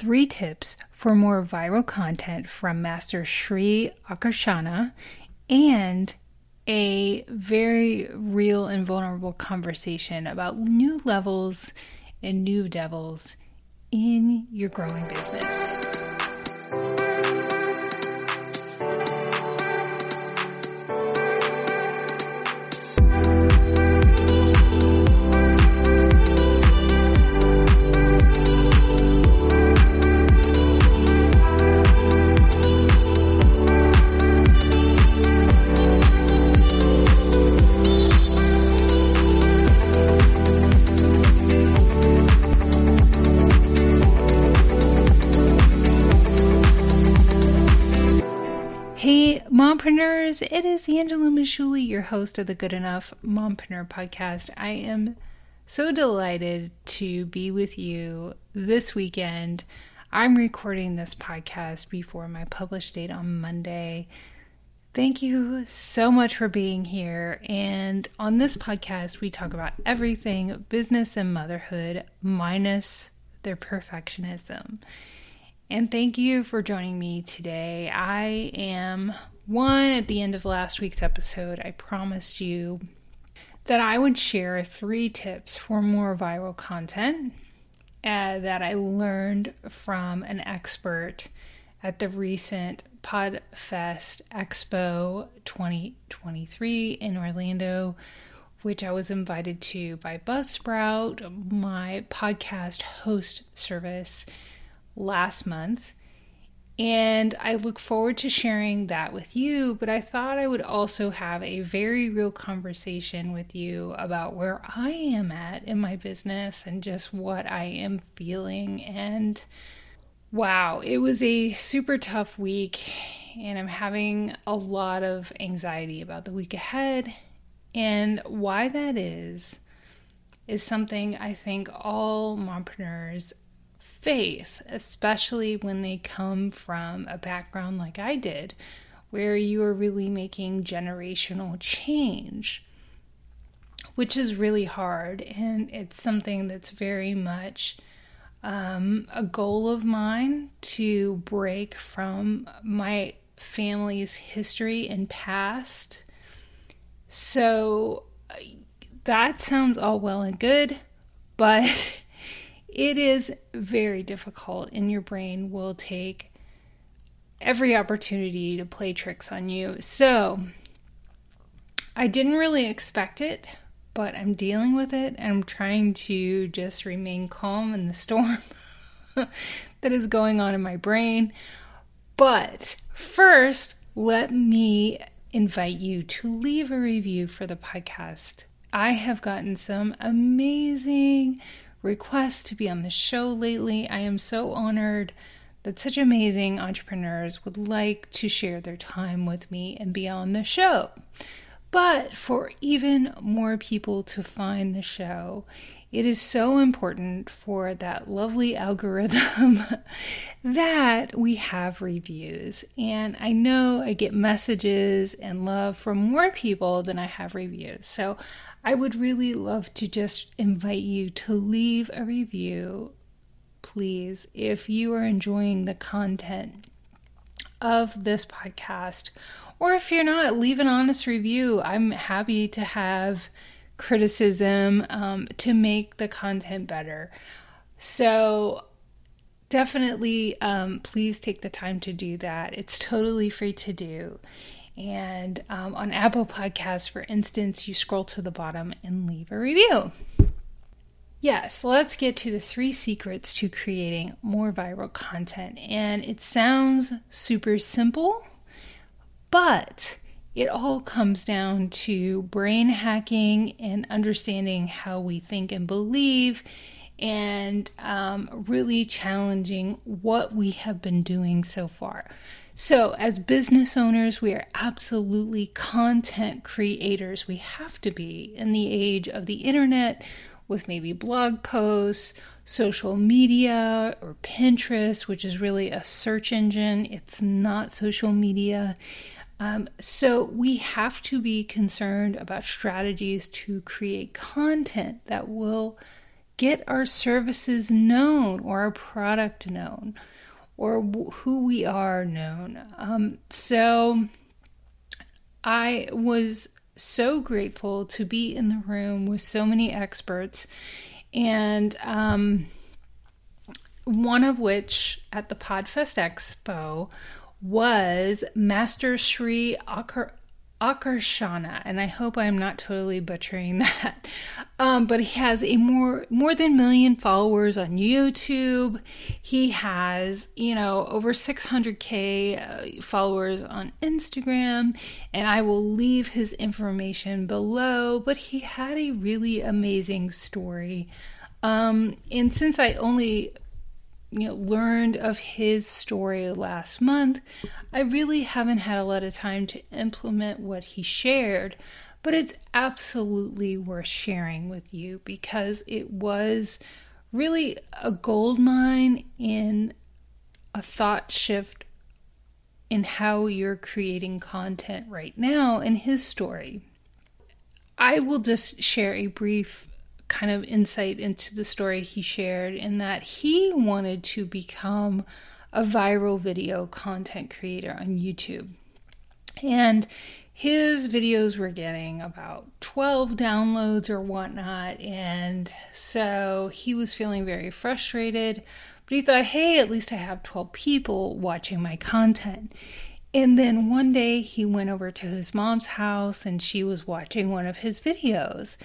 3 tips for more viral content from Master Sri Akarshana, and a very real and vulnerable conversation about new levels and new devils in your growing business. Hey, mompreneurs, it is Angela Mishuli, your host of the Good Enough Mompreneur podcast. I am so delighted to be with you this weekend. I'm recording this podcast before my published date on Monday. Thank you so much for being here. And on this podcast, we talk about everything business and motherhood minus their perfectionism. And thank you for joining me today. I am at the end of last week's episode, I promised you that I would share 3 tips for more viral content that I learned from an expert at the recent Podfest Expo 2023 in Orlando, which I was invited to by Buzzsprout, my podcast host service, last month. And I look forward to sharing that with you, but I thought I would also have a very real conversation with you about where I am at in my business and just what I am feeling. And wow, it was a super tough week, and I'm having a lot of anxiety about the week ahead. And why that is something I think all mompreneurs face, especially when they come from a background like I did, where you are really making generational change, which is really hard. And it's something that's very much a goal of mine, to break from my family's history and past. So that sounds all well and good, but it is very difficult, and your brain will take every opportunity to play tricks on you. So I didn't really expect it, but I'm dealing with it, and I'm trying to just remain calm in the storm that is going on in my brain. But first, let me invite you to leave a review for the podcast. I have gotten some amazing requests to be on the show lately. I am so honored that such amazing entrepreneurs would like to share their time with me and be on the show. But for even more people to find the show, it is so important for that lovely algorithm that we have reviews. And I know I get messages and love from more people than I have reviews. So I would really love to just invite you to leave a review, please, if you are enjoying the content of this podcast. Or if you're not, leave an honest review. I'm happy to have criticism to make the content better. So definitely, please take the time to do that. It's totally free to do. And on Apple Podcasts, for instance, you scroll to the bottom and leave a review. Yes, let's get to the 3 secrets to creating more viral content. And it sounds super simple, but it all comes down to brain hacking and understanding how we think and believe, and really challenging what we have been doing so far. So as business owners, we are absolutely content creators. We have to be in the age of the internet, with maybe blog posts, social media, or Pinterest, which is really a search engine. It's not social media. So we have to be concerned about strategies to create content that will get our services known or our product known or who we are known. So I was so grateful to be in the room with so many experts, and one of which at the Podfest Expo was Master Sri Akarshana, and I hope I'm not totally butchering that. But he has more than 1 million followers on YouTube. He has, over 600K followers on Instagram, and I will leave his information below. But he had a really amazing story. And since I only learned of his story last month, I really haven't had a lot of time to implement what he shared, but it's absolutely worth sharing with you because it was really a gold mine in a thought shift in how you're creating content right now in his story. I will just share a brief kind of insight into the story he shared, in that he wanted to become a viral video content creator on YouTube. And his videos were getting about 12 downloads or whatnot. And so he was feeling very frustrated, but he thought, hey, at least I have 12 people watching my content. And then one day he went over to his mom's house and she was watching one of his videos.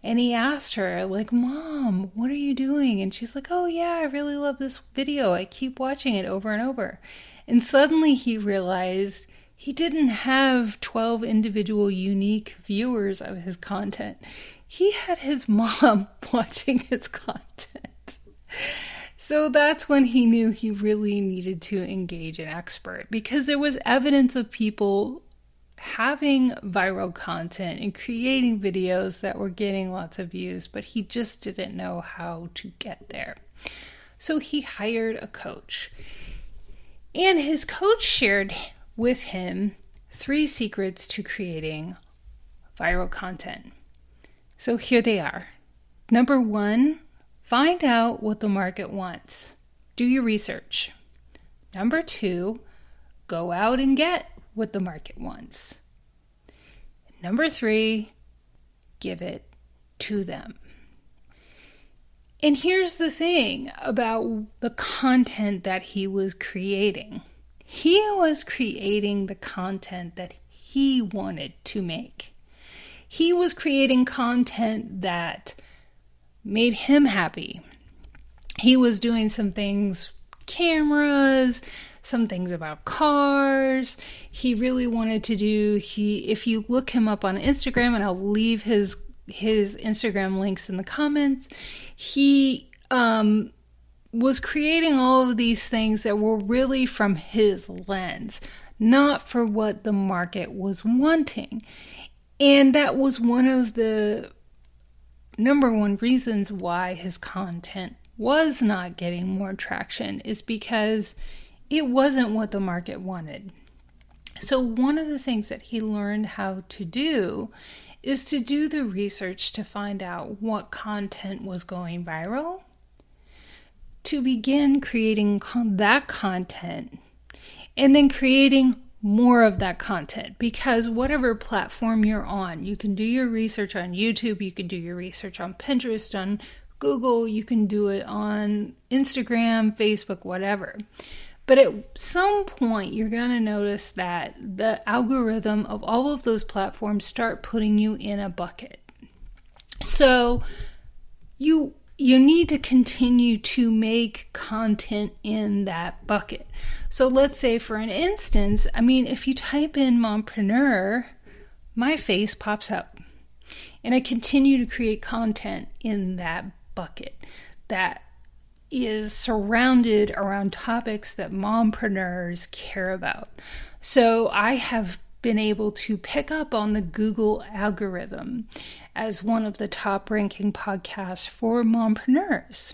And he asked her, like, Mom, what are you doing? And she's like, oh yeah, I really love this video. I keep watching it over and over. And suddenly he realized he didn't have 12 individual unique viewers of his content. He had his mom watching his content. So that's when he knew he really needed to engage an expert, because there was evidence of people having viral content and creating videos that were getting lots of views, but he just didn't know how to get there. So he hired a coach, and his coach shared with him 3 secrets to creating viral content. So here they are. Number 1, find out what the market wants. Do your research. Number 2, go out and get what the market wants. Number 3, give it to them. And here's the thing about the content that he was creating. He was creating the content that he wanted to make. He was creating content that made him happy. He was doing some things, cameras, some things about cars. He really wanted to do, if you look him up on Instagram, and I'll leave his Instagram links in the comments, he was creating all of these things that were really from his lens, not for what the market was wanting. And that was one of the number 1 reasons why his content was not getting more traction, is because it wasn't what the market wanted. So one of the things that he learned how to do is to do the research to find out what content was going viral, to begin creating that content, and then creating more of that content. Because whatever platform you're on, you can do your research on YouTube, you can do your research on Pinterest, on Google, you can do it on Instagram, Facebook, whatever. But at some point, you're going to notice that the algorithm of all of those platforms start putting you in a bucket. So you need to continue to make content in that bucket. So let's say, for an instance, if you type in mompreneur, my face pops up. And I continue to create content in that bucket that is surrounded around topics that mompreneurs care about. So I have been able to pick up on the Google algorithm as one of the top ranking podcasts for mompreneurs.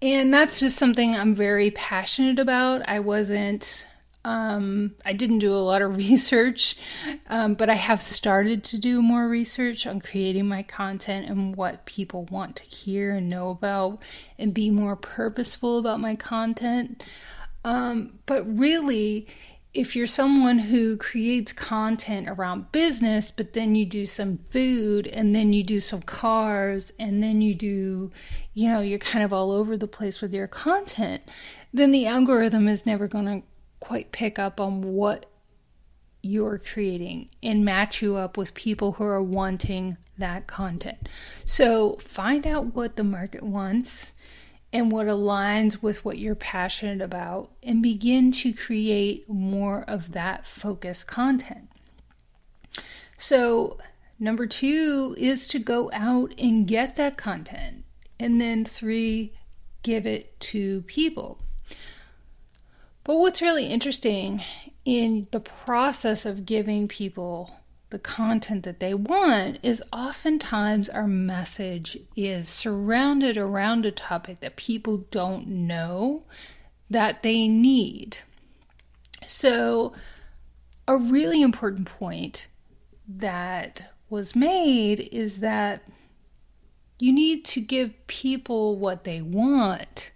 And that's just something I'm very passionate about. I wasn't I didn't do a lot of research, but I have started to do more research on creating my content and what people want to hear and know about, and be more purposeful about my content. But really, if you're someone who creates content around business, but then you do some food, and then you do some cars, and then you do, you're kind of all over the place with your content, then the algorithm is never going to quite pick up on what you're creating and match you up with people who are wanting that content. So find out what the market wants and what aligns with what you're passionate about, and begin to create more of that focused content. So number 2 is to go out and get that content. And then 3, give it to people. But what's really interesting in the process of giving people the content that they want is oftentimes our message is surrounded around a topic that people don't know that they need. So a really important point that was made is that you need to give people what they want,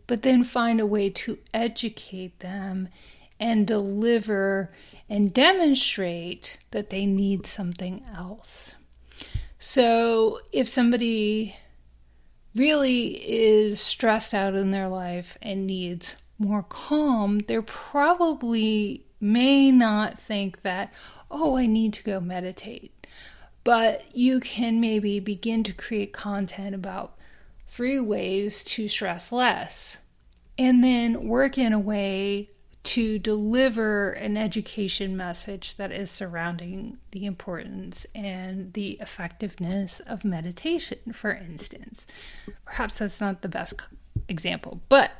but then find a way to educate them and deliver and demonstrate that they need something else. So if somebody really is stressed out in their life and needs more calm, they probably may not think that, I need to go meditate. But you can maybe begin to create content about 3 ways to stress less, and then work in a way to deliver an education message that is surrounding the importance and the effectiveness of meditation, for instance. Perhaps that's not the best example, but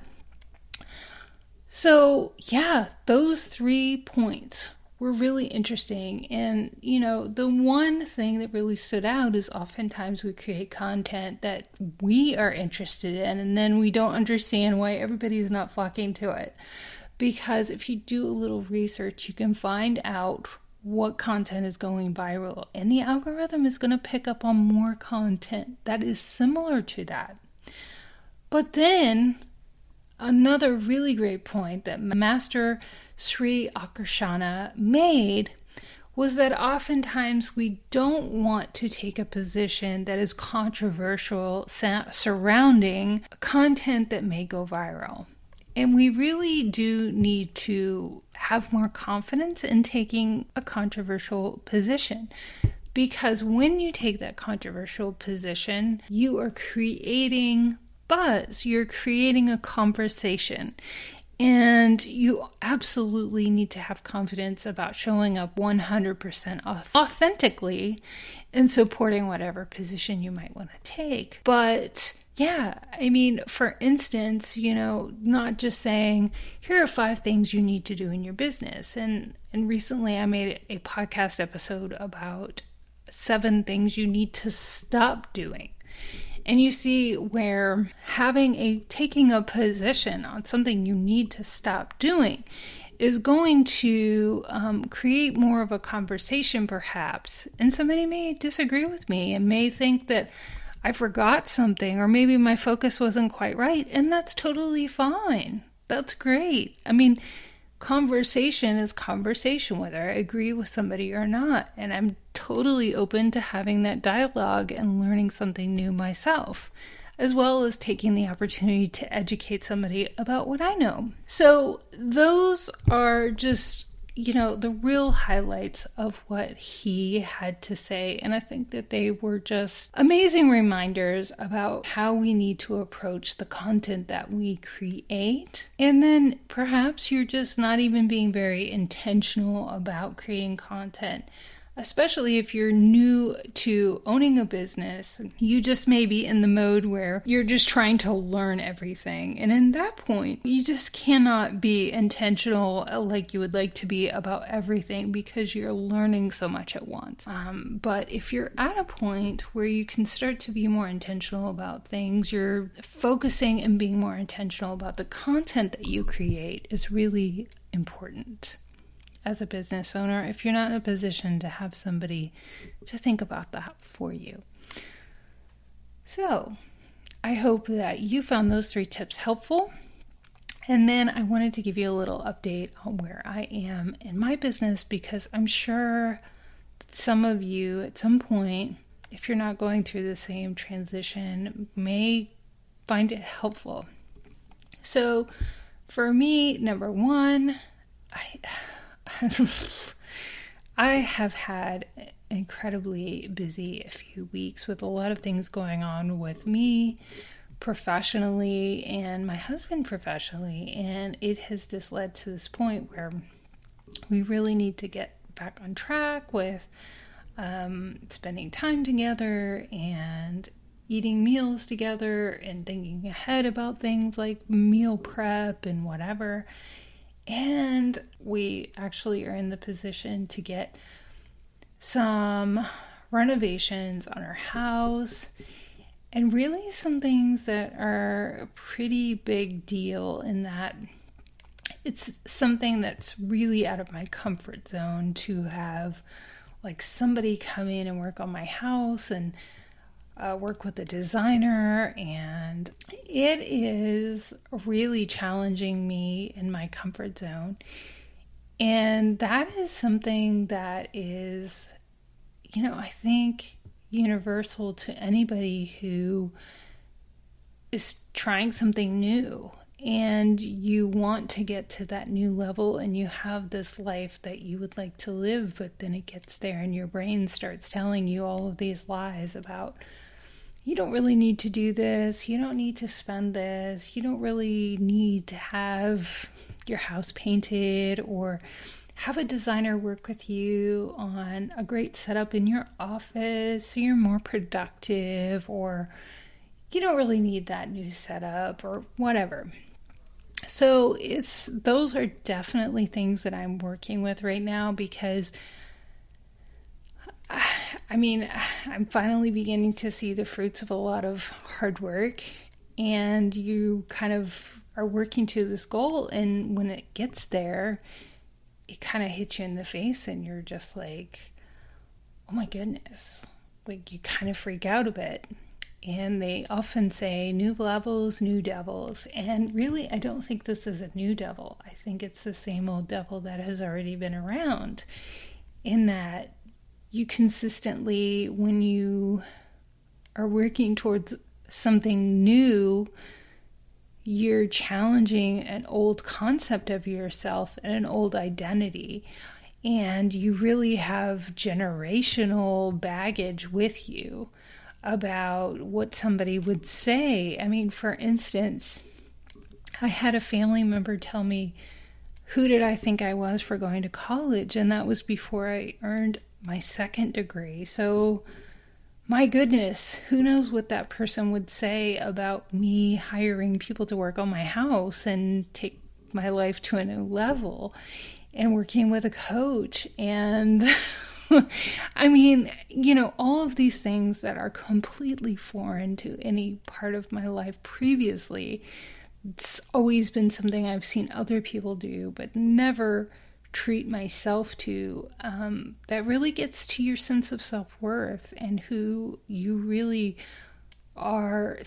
so those 3 points were really interesting. And, the one thing that really stood out is oftentimes we create content that we are interested in, and then we don't understand why everybody's not flocking to it. Because if you do a little research, you can find out what content is going viral, and the algorithm is going to pick up on more content that is similar to that. But then another really great point that Master Sri Akarshana made was that oftentimes we don't want to take a position that is controversial surrounding content that may go viral. And we really do need to have more confidence in taking a controversial position. Because when you take that controversial position, you are creating buzz, you're creating a conversation. And you absolutely need to have confidence about showing up 100% authentically and supporting whatever position you might want to take. But for instance, not just saying, here are 5 things you need to do in your business. And recently I made a podcast episode about 7 things you need to stop doing. And you see where taking a position on something you need to stop doing is going to create more of a conversation, perhaps. And somebody may disagree with me and may think that I forgot something, or maybe my focus wasn't quite right. And that's totally fine. That's great. Conversation is conversation, whether I agree with somebody or not. And I'm totally open to having that dialogue and learning something new myself, as well as taking the opportunity to educate somebody about what I know. So those are just, the real highlights of what he had to say. And I think that they were just amazing reminders about how we need to approach the content that we create. And then perhaps you're just not even being very intentional about creating content. especially if you're new to owning a business. You just may be in the mode where you're just trying to learn everything. And in that point, you just cannot be intentional like you would like to be about everything because you're learning so much at once. But if you're at a point where you can start to be more intentional about things, you're focusing and being more intentional about the content that you create is really important. As a business owner, if you're not in a position to have somebody to think about that for you. So, I hope that you found those 3 tips helpful. And then I wanted to give you a little update on where I am in my business, because I'm sure some of you at some point, if you're not going through the same transition, may find it helpful. So, for me, number 1, I have had incredibly busy a few weeks with a lot of things going on with me professionally and my husband professionally, and it has just led to this point where we really need to get back on track with spending time together and eating meals together and thinking ahead about things like meal prep and whatever. And we actually are in the position to get some renovations on our house, and really some things that are a pretty big deal in that it's something that's really out of my comfort zone to have like somebody come in and work on my house and work with a designer, and it is really challenging me in my comfort zone. And that is something that is, I think universal to anybody who is trying something new and you want to get to that new level and you have this life that you would like to live, but then it gets there and your brain starts telling you all of these lies about you don't really need to do this, you don't need to spend this, you don't really need to have your house painted or have a designer work with you on a great setup in your office so you're more productive, or you don't really need that new setup or whatever. So those are definitely things that I'm working with right now, because I'm finally beginning to see the fruits of a lot of hard work, and you kind of are working to this goal, and when it gets there, it kind of hits you in the face and you're just like, oh my goodness, like you kind of freak out a bit. And they often say new levels, new devils. And really, I don't think this is a new devil. I think it's the same old devil that has already been around, in that you consistently, when you are working towards something new, you're challenging an old concept of yourself and an old identity. And you really have generational baggage with you about what somebody would say. I mean, for instance, I had a family member tell me, who did I think I was for going to college? And that was before I earned my second degree. So, my goodness, who knows what that person would say about me hiring people to work on my house and take my life to a new level and working with a coach. And I mean, all of these things that are completely foreign to any part of my life previously. It's always been something I've seen other people do, but never treat myself to, that really gets to your sense of self-worth and who you really are,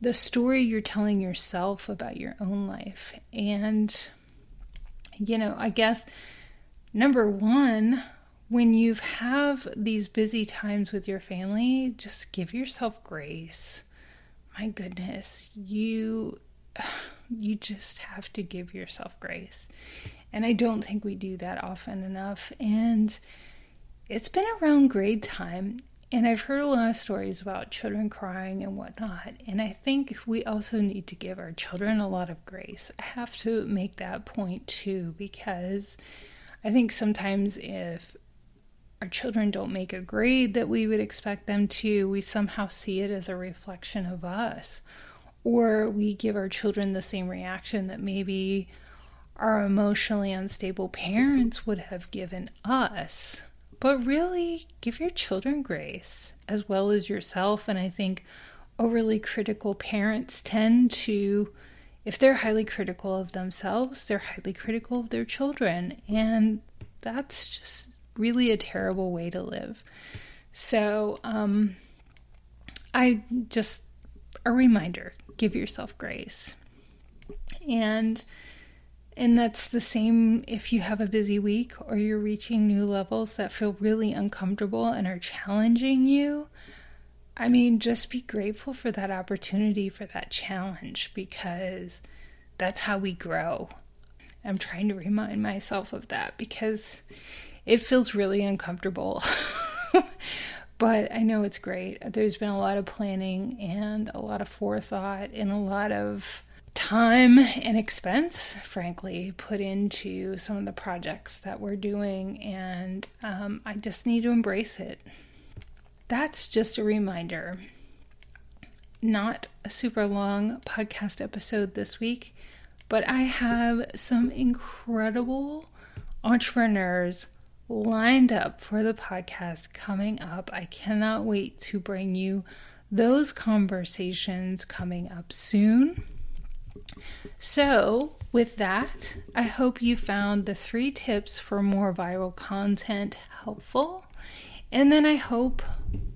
the story you're telling yourself about your own life. And, I guess, number 1, when you have these busy times with your family, just give yourself grace. My goodness, you just have to give yourself grace. And I don't think we do that often enough. And it's been around grade time, and I've heard a lot of stories about children crying and whatnot. And I think we also need to give our children a lot of grace. I have to make that point too, because I think sometimes if our children don't make a grade that we would expect them to, we somehow see it as a reflection of us. Or we give our children the same reaction that maybe our emotionally unstable parents would have given us. But really, give your children grace as well as yourself. And I think overly critical parents tend to, if they're highly critical of themselves, they're highly critical of their children. And that's just really a terrible way to live. So a reminder, give yourself grace. And that's the same if you have a busy week or you're reaching new levels that feel really uncomfortable and are challenging you. I mean, just be grateful for that opportunity, for that challenge, because that's how we grow. I'm trying to remind myself of that because it feels really uncomfortable. But I know it's great. There's been a lot of planning and a lot of forethought and a lot of time and expense, frankly, put into some of the projects that we're doing, and I just need to embrace it. That's just a reminder. Not a super long podcast episode this week, but I have some incredible entrepreneurs lined up for the podcast coming up. I cannot wait to bring you those conversations coming up soon. So, with that, I hope you found the 3 tips for more viral content helpful. And then I hope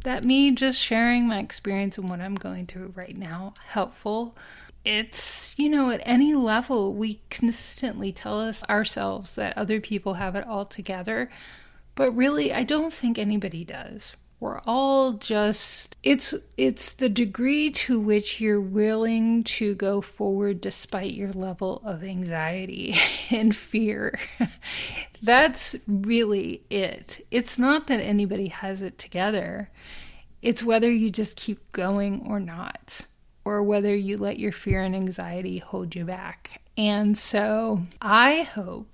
that me just sharing my experience and what I'm going through right now helpful. It's, at any level, we consistently tell ourselves that other people have it all together. But really, I don't think anybody does. We're all just, it's the degree to which you're willing to go forward despite your level of anxiety and fear. That's really it. It's not that anybody has it together. It's whether you just keep going or not, or whether you let your fear and anxiety hold you back. And so I hope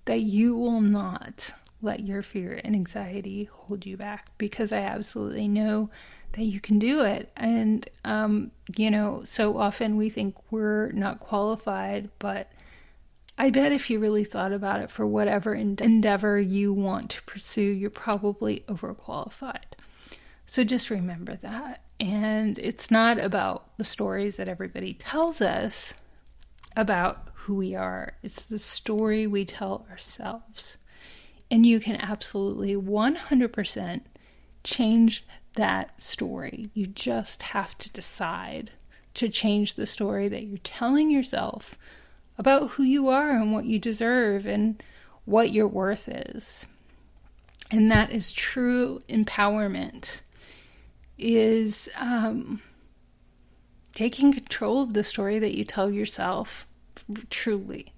that you will not let your fear and anxiety hold you back, because I absolutely know that you can do it. And, so often we think we're not qualified, but I bet if you really thought about it, for whatever endeavor you want to pursue, you're probably overqualified. So just remember that. And it's not about the stories that everybody tells us about who we are. It's the story we tell ourselves. And you can absolutely 100% change that story. You just have to decide to change the story that you're telling yourself about who you are and what you deserve and what your worth is. And that is true empowerment, is taking control of the story that you tell yourself, truly.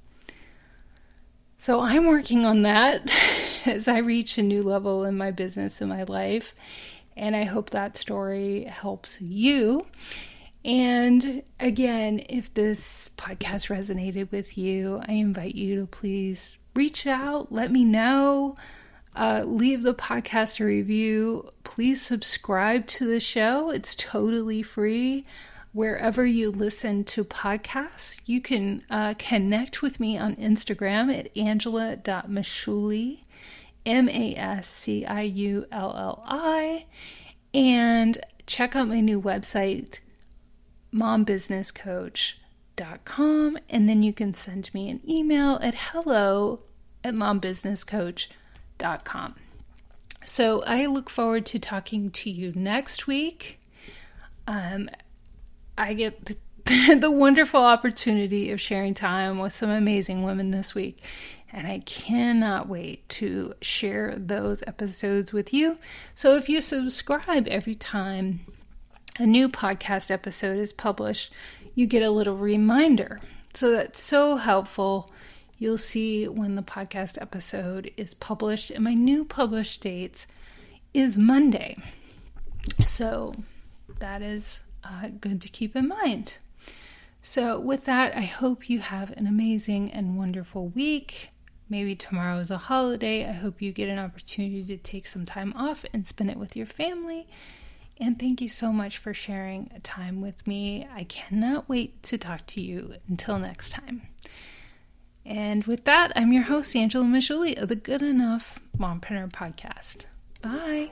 So I'm working on that as I reach a new level in my business and my life. And I hope that story helps you. And again, if this podcast resonated with you, I invite you to please reach out, let me know, leave the podcast a review. Please subscribe to the show. It's totally free. Wherever you listen to podcasts, you can connect with me on Instagram at angela.masciulli, MASCIULLI, and check out my new website, mombusinesscoach.com, and then you can send me an email at hello@mombusinesscoach.com. So I look forward to talking to you next week. I get the wonderful opportunity of sharing time with some amazing women this week, and I cannot wait to share those episodes with you. So if you subscribe every time a new podcast episode is published, you get a little reminder. So that's so helpful. You'll see when the podcast episode is published, and my new published dates is Monday. So that is good to keep in mind. So with that, I hope you have an amazing and wonderful week. Maybe tomorrow is a holiday. I hope you get an opportunity to take some time off and spend it with your family. And thank you so much for sharing time with me. I cannot wait to talk to you. Until next time. And with that, I'm your host, Angela Majuli of the Good Enough Mompreneur podcast. Bye.